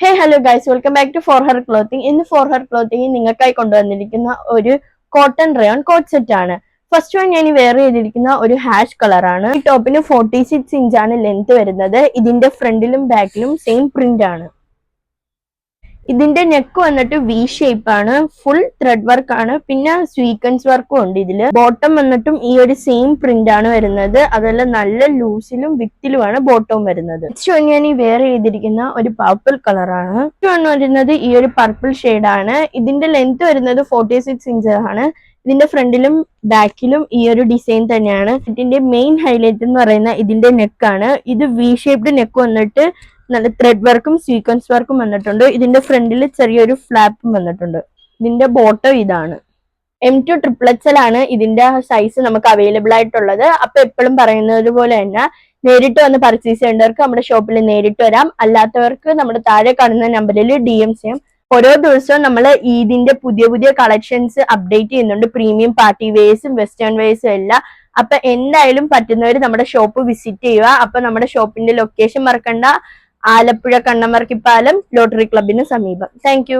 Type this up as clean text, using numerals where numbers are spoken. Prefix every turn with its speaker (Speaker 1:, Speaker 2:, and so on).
Speaker 1: Hey hello guys, welcome back to for her clothing. ഇന്ന് for her clothing നിങ്ങൾക്കായി കൊണ്ടുവന്നിരിക്കുന്ന ഒരു കോട്ടൺ റയോൺ കോട്ട് സെറ്റ് ആണ്. First one ഞാൻ വെയർ ചെയ്തിരിക്കുന്ന ഒരു ഹാഷ് കളറാണ്. ഈ ടോപ്പിന് 46 ഇഞ്ചാണ് ലെങ്ത് വരുന്നത്. ഇതിന്റെ ഫ്രണ്ടിലും ബാക്കിലും സെയിം പ്രിന്റ് ആണ്. ഇതിന്റെ നെക്ക് വന്നിട്ട് വി ഷേപ്പ് ആണ്. ഫുൾ ത്രെഡ് വർക്ക് ആണ്. പിന്നെ സ്വീക്വൻസ് വർക്കും ഉണ്ട്. ഇതില് ബോട്ടം വന്നിട്ടും ഈ ഒരു സെയിം പ്രിന്റ് ആണ് വരുന്നത്. അതല്ല നല്ല ലൂസിലും വിത്തിലുമാണ് ബോട്ടം വരുന്നത്. നെക്സ്റ്റ് ഞാൻ ഈ വെയർ ചെയ്തിരിക്കുന്ന ഒരു പർപ്പിൾ കളറാണ്. നെക്സ്റ്റ് വരുന്നത് ഈ ഒരു പർപ്പിൾ ഷെയ്ഡ് ആണ്. ഇതിന്റെ ലെങ്ത് വരുന്നത് 46 ഇഞ്ച് ആണ്. ഇതിന്റെ ഫ്രണ്ടിലും ബാക്കിലും ഈ ഒരു ഡിസൈൻ തന്നെയാണ്. ഇതിന്റെ മെയിൻ ഹൈലൈറ്റ് എന്ന് പറയുന്ന ഇതിന്റെ നെക്കാണ്. ഇത് വി ഷേപ്ഡ് നെക്ക് വന്നിട്ട് നല്ല ത്രെഡ് വർക്കും സീക്വൻസ് വർക്കും വന്നിട്ടുണ്ട്. ഇതിന്റെ ഫ്രണ്ടിൽ ചെറിയൊരു ഫ്ലാപ്പും വന്നിട്ടുണ്ട്. ഇതിന്റെ ബോട്ടം ഇതാണ്. M2 XXL ആണ് ഇതിന്റെ സൈസ് നമുക്ക് അവൈലബിൾ ആയിട്ടുള്ളത്. അപ്പൊ എപ്പോഴും പറയുന്നത് പോലെ തന്നെ നേരിട്ട് വന്ന് പർച്ചേസ് ചെയ്യേണ്ടവർക്ക് നമ്മുടെ ഷോപ്പിൽ നേരിട്ട് വരാം. അല്ലാത്തവർക്ക് നമ്മുടെ താഴെ കാണുന്ന നമ്പറിൽ DM ചെയ്യാം. ഓരോ ദിവസവും നമ്മൾ ഇതിന്റെ പുതിയ പുതിയ കളക്ഷൻസ് അപ്ഡേറ്റ് ചെയ്യുന്നുണ്ട്. പ്രീമിയം പാർട്ടി വെയർസും വെസ്റ്റേൺ വെയർസും എല്ലാം. അപ്പൊ എന്തായാലും പറ്റുന്നവർ നമ്മുടെ ഷോപ്പ് വിസിറ്റ് ചെയ്യുക. അപ്പൊ നമ്മുടെ ഷോപ്പിന്റെ ലൊക്കേഷൻ മറക്കണ്ട. ആലപ്പുഴ കണ്ണമർക്കിപ്പാലം ലോട്ടറി ക്ലബിന് സമീപം. താങ്ക്